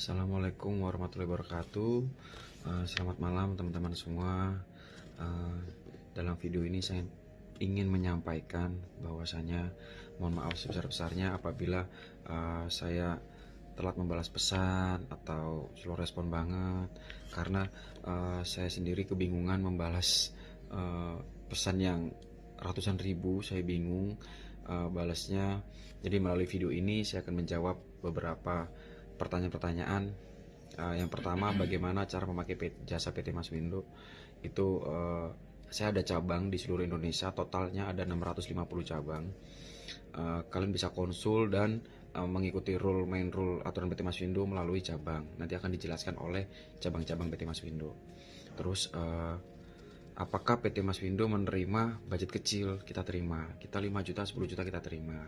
Assalamualaikum warahmatullahi wabarakatuh. Selamat malam teman-teman semua. Eh, Dalam video ini saya ingin menyampaikan bahwasanya mohon maaf sebesar-besarnya apabila saya telat membalas pesan atau slow respon banget, karena saya sendiri kebingungan membalas eh, pesan yang ratusan ribu. Saya bingung balasnya. Jadi melalui video ini saya akan menjawab beberapa pertanyaan-pertanyaan. Yang pertama, bagaimana cara memakai jasa PT Maswindo. Itu saya ada cabang di seluruh Indonesia, totalnya ada 650 cabang. Kalian bisa konsul dan mengikuti main rule aturan PT Maswindo melalui cabang. Nanti akan dijelaskan oleh cabang-cabang PT Maswindo. Terus apakah PT Maswindo menerima budget kecil? Kita terima. Kita 5 juta, 10 juta kita terima.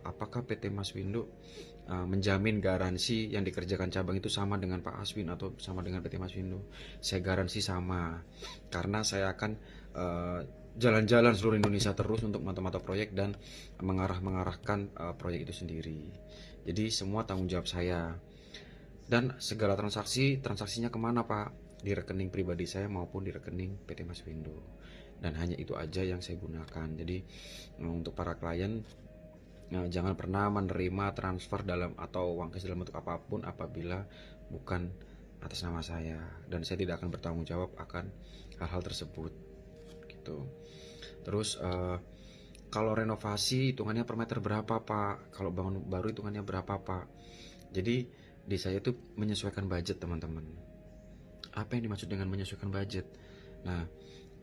Apakah PT Maswindo menjamin garansi yang dikerjakan cabang itu sama dengan Pak Aswin atau sama dengan PT Maswindo? Saya garansi sama, karena saya akan jalan-jalan seluruh Indonesia terus untuk mata-mata proyek dan mengarahkan proyek itu sendiri. Jadi semua tanggung jawab saya, dan segala transaksinya kemana Pak? Di rekening pribadi saya maupun di rekening PT Maswindo, dan hanya itu aja yang saya gunakan. Jadi untuk para klien, jangan pernah menerima transfer dalam atau uang cash dalam bentuk apapun apabila bukan atas nama saya, dan saya tidak akan bertanggung jawab akan hal-hal tersebut gitu. Terus kalau renovasi hitungannya per meter berapa Pak? Kalau bangun baru hitungannya berapa Pak? Jadi di saya itu menyesuaikan budget teman-teman. Apa yang dimaksud dengan menyesuaikan budget? Nah,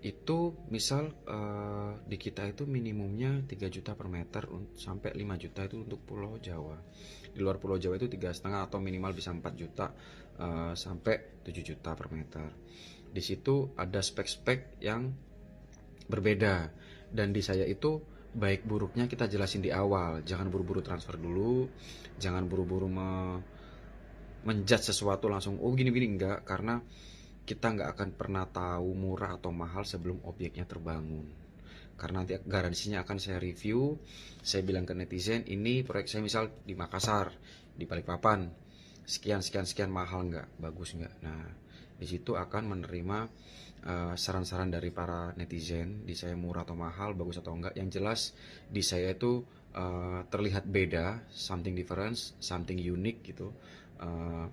itu misal di kita itu minimumnya 3 juta per meter sampai 5 juta itu untuk Pulau Jawa. Di luar Pulau Jawa itu 3,5 atau minimal bisa 4 juta sampai 7 juta per meter. Di situ ada spek-spek yang berbeda, dan di saya itu baik buruknya kita jelasin di awal. Jangan buru-buru transfer dulu, jangan buru-buru menjudge sesuatu langsung oh gini-gini, enggak, karena kita nggak akan pernah tahu murah atau mahal sebelum objeknya terbangun. Karena nanti garansinya akan saya review. Saya bilang ke netizen, ini proyek saya misal di Makassar, di Balikpapan, sekian sekian sekian, mahal nggak, bagus nggak. Nah, di situ akan menerima saran-saran dari para netizen, di saya murah atau mahal, bagus atau enggak. Yang jelas di saya itu terlihat beda, something different, something unique gitu, uh,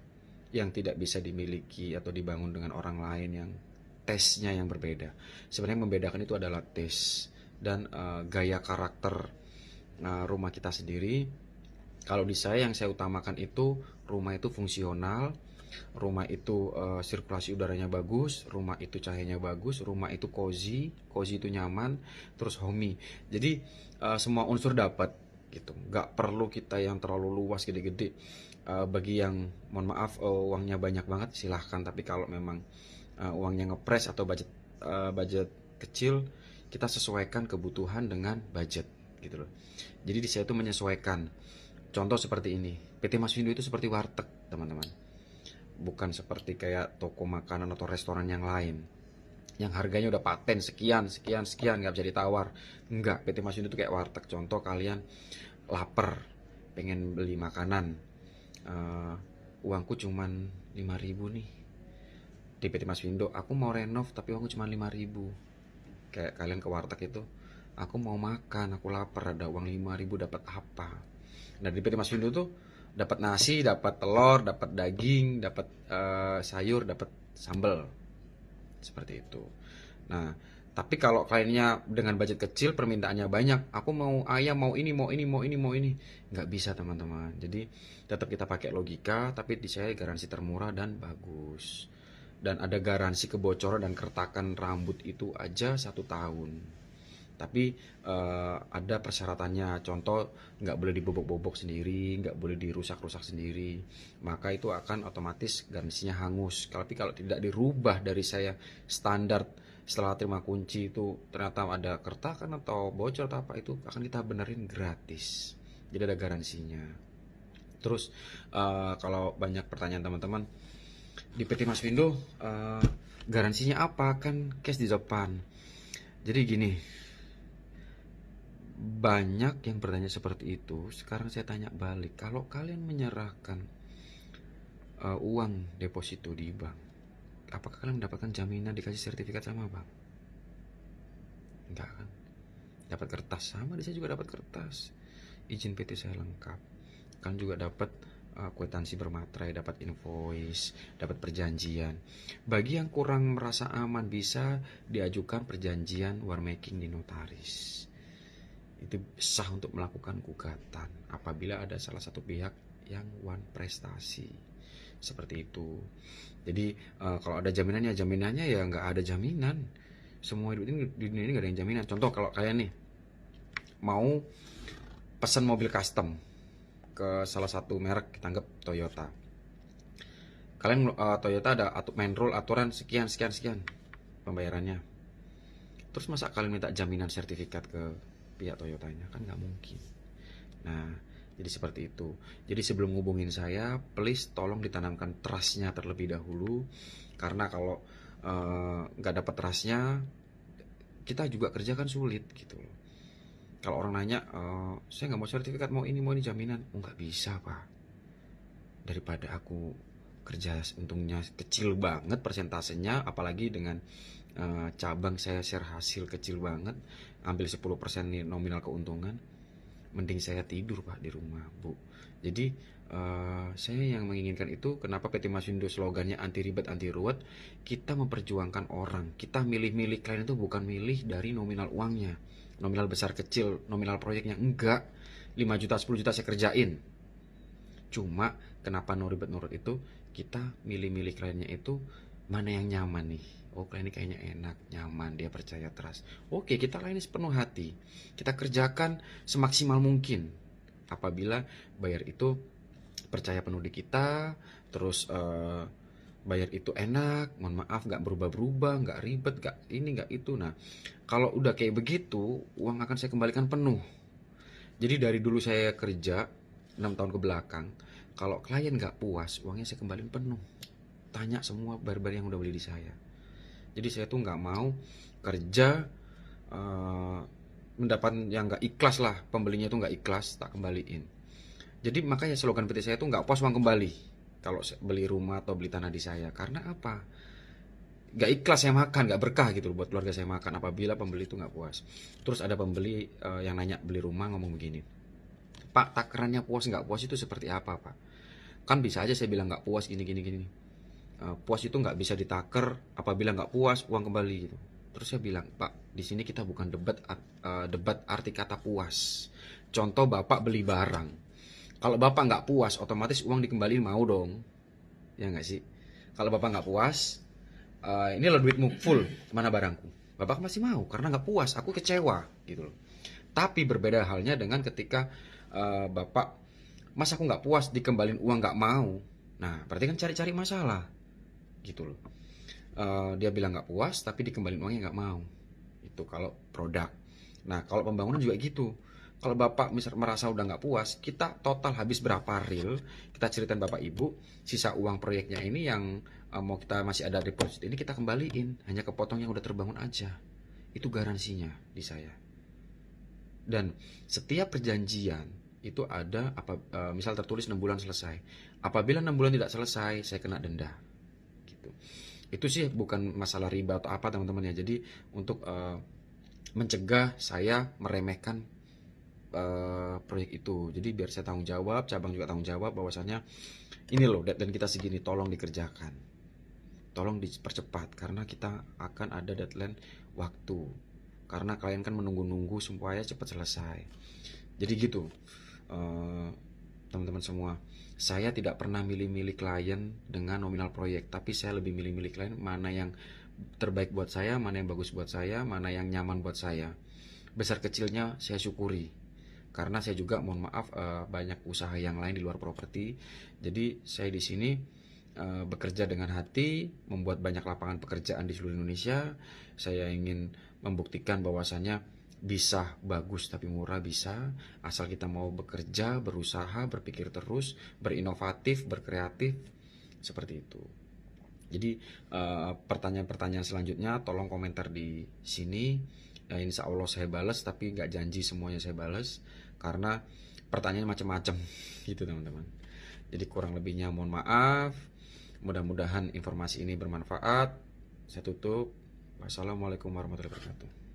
yang tidak bisa dimiliki atau dibangun dengan orang lain yang tesnya yang berbeda. Sebenarnya yang membedakan itu adalah tes dan gaya karakter rumah kita sendiri. Kalau di saya yang saya utamakan itu rumah itu fungsional, rumah itu sirkulasi udaranya bagus, rumah itu cahayanya bagus, rumah itu cozy, cozy itu nyaman, terus homey. Jadi semua unsur dapat gitu. Nggak perlu kita yang terlalu luas gede-gede. Bagi yang mohon maaf uangnya banyak banget silahkan, tapi kalau memang uangnya ngepres atau budget kecil, kita sesuaikan kebutuhan dengan budget gitu loh. Jadi di saya itu menyesuaikan. Contoh seperti ini, PT Maswindo itu seperti warteg teman-teman, bukan seperti kayak toko makanan atau restoran yang lain yang harganya udah paten sekian sekian sekian nggak bisa ditawar. Enggak, PT Maswindo itu kayak warteg. Contoh kalian lapar pengen beli makanan, uangku cuman 5.000 nih, di PT Maswindo aku mau renov tapi uangku cuma 5.000. Kayak kalian ke warteg itu, aku mau makan, aku lapar, ada uang 5.000 dapat apa? Nah di PT Maswindo tuh dapat nasi, dapat telur, dapat daging, dapat sayur, dapat sambal, seperti itu. Nah, tapi kalau kliennya dengan budget kecil, permintaannya banyak, aku mau ayam, mau ini, mau ini, mau ini, mau ini, nggak bisa teman-teman. Jadi tetap kita pakai logika, tapi di saya garansi termurah dan bagus. Dan ada garansi kebocoran dan keretakan rambut itu aja 1 tahun. Tapi ada persyaratannya. Contoh, nggak boleh dibobok-bobok sendiri, nggak boleh dirusak-rusak sendiri, maka itu akan otomatis garansinya hangus. Tapi kalau tidak dirubah dari saya standar, setelah terima kunci itu ternyata ada keretakan atau bocor atau apa, itu akan kita benerin gratis. Jadi ada garansinya. Terus kalau banyak pertanyaan teman-teman, di PT Maswindo garansinya apa, kan cash di depan. Jadi gini, banyak yang bertanya seperti itu. Sekarang saya tanya balik, kalau kalian menyerahkan uang deposito di bank, apakah kalian mendapatkan jaminan dikasih sertifikat sama bank? Enggak kan? Dapat kertas, sama saya juga dapat kertas, izin PT saya lengkap. Kalian juga dapat kwitansi bermaterai, dapat invoice, dapat perjanjian. Bagi yang kurang merasa aman, bisa diajukan perjanjian war making di notaris. Itu sah untuk melakukan gugatan apabila ada salah satu pihak yang wan prestasi, seperti itu. Jadi kalau ada jaminannya ya nggak ada jaminan. Semua hidup ini, di dunia ini nggak ada yang jaminan. Contoh, kalau kalian nih mau pesan mobil custom ke salah satu merek, kita anggap Toyota. Kalian Toyota ada main rule aturan sekian pembayarannya. Terus masa kalian minta jaminan sertifikat ke pihak Toyotanya? Kan nggak mungkin. Nah, jadi seperti itu. Jadi sebelum ngubungin saya, please tolong ditanamkan trustnya terlebih dahulu. Karena kalau nggak dapat trustnya, kita juga kerja kan sulit gitu loh. Kalau orang nanya, saya nggak mau sertifikat, mau ini jaminan. Oh, nggak bisa pak. Daripada aku kerja untungnya kecil banget persentasenya, apalagi dengan cabang saya share hasil kecil banget, ambil 10% nih nominal keuntungan, mending saya tidur pak di rumah bu. Jadi saya yang menginginkan itu, kenapa PT Masindo slogannya anti ribet anti ruwet. Kita memperjuangkan orang, kita milih-milih klien itu bukan milih dari nominal uangnya, nominal besar kecil, nominal proyeknya, enggak. 5 juta 10 juta saya kerjain. Cuma kenapa no ribet nurut itu, kita milih-milih kliennya itu mana yang nyaman nih. Oh, klien ini kayaknya enak, nyaman, dia percaya, trust. Oke, kita layani sepenuh hati, kita kerjakan semaksimal mungkin. Apabila bayar itu percaya penuh di kita, terus bayar itu enak, mohon maaf nggak berubah-berubah, nggak ribet, nggak ini nggak itu. Nah, kalau udah kayak begitu, uang akan saya kembalikan penuh. Jadi dari dulu saya kerja 6 tahun ke belakang, kalau klien nggak puas, uangnya saya kembaliin penuh. Tanya semua barbar yang udah beli di saya. Jadi saya tuh nggak mau kerja mendapat yang nggak ikhlas lah, pembelinya tuh nggak ikhlas, tak kembaliin. Jadi makanya slogan PT saya tuh nggak puas uang kembali kalau beli rumah atau beli tanah di saya. Karena apa? Nggak ikhlas saya makan, nggak berkah gitu buat keluarga saya makan apabila pembeli itu nggak puas. Terus ada pembeli yang nanya beli rumah ngomong begini, Pak, takarannya puas nggak puas itu seperti apa pak? Kan bisa aja saya bilang nggak puas gini. Puas itu nggak bisa ditaker, apabila nggak puas uang kembali gitu. Terus saya bilang, Pak, di sini kita bukan debat arti kata puas. Contoh bapak beli barang, kalau bapak nggak puas, otomatis uang dikembaliin mau dong, ya nggak sih? Kalau bapak nggak puas, ini lo duitmu full, mana barangku? Bapak masih mau karena nggak puas, aku kecewa gitu loh. Tapi berbeda halnya dengan ketika bapak, mas aku nggak puas dikembaliin uang nggak mau. Nah berarti kan cari-cari masalah gitu loh. Dia bilang nggak puas tapi dikembaliin uangnya nggak mau. Itu kalau produk. Nah kalau pembangunan juga gitu. Kalau bapak misal merasa udah nggak puas, kita total habis berapa real, kita ceritain bapak ibu, sisa uang proyeknya ini yang mau kita masih ada deposit ini kita kembaliin, hanya kepotong yang udah terbangun aja. Itu garansinya di saya. Dan setiap perjanjian itu ada misal tertulis 6 bulan selesai. Apabila 6 bulan tidak selesai, saya kena denda. Gitu. Itu sih bukan masalah riba atau apa teman-teman ya. Jadi untuk mencegah saya meremehkan proyek itu. Jadi biar saya tanggung jawab, cabang juga tanggung jawab bahwasanya ini loh deadline kita segini, tolong dikerjakan. Tolong dipercepat karena kita akan ada deadline waktu. Karena kalian kan menunggu-nunggu supaya cepat selesai. Jadi gitu teman-teman semua. Saya tidak pernah milih-milih klien dengan nominal proyek, tapi saya lebih milih-milih klien mana yang terbaik buat saya, mana yang bagus buat saya, mana yang nyaman buat saya. Besar kecilnya saya syukuri. Karena saya juga mohon maaf banyak usaha yang lain di luar properti. Jadi saya di sini bekerja dengan hati, membuat banyak lapangan pekerjaan di seluruh Indonesia. Saya ingin membuktikan bahwasannya bisa bagus tapi murah, bisa asal kita mau bekerja, berusaha, berpikir terus, berinovatif, berkreatif, seperti itu. Jadi pertanyaan-pertanyaan selanjutnya tolong komentar di sini. Insya Allah saya balas, tapi nggak janji semuanya saya balas karena pertanyaan macam-macam gitu teman-teman. Jadi kurang lebihnya mohon maaf. Mudah-mudahan informasi ini bermanfaat. Saya tutup. Wassalamualaikum warahmatullahi wabarakatuh.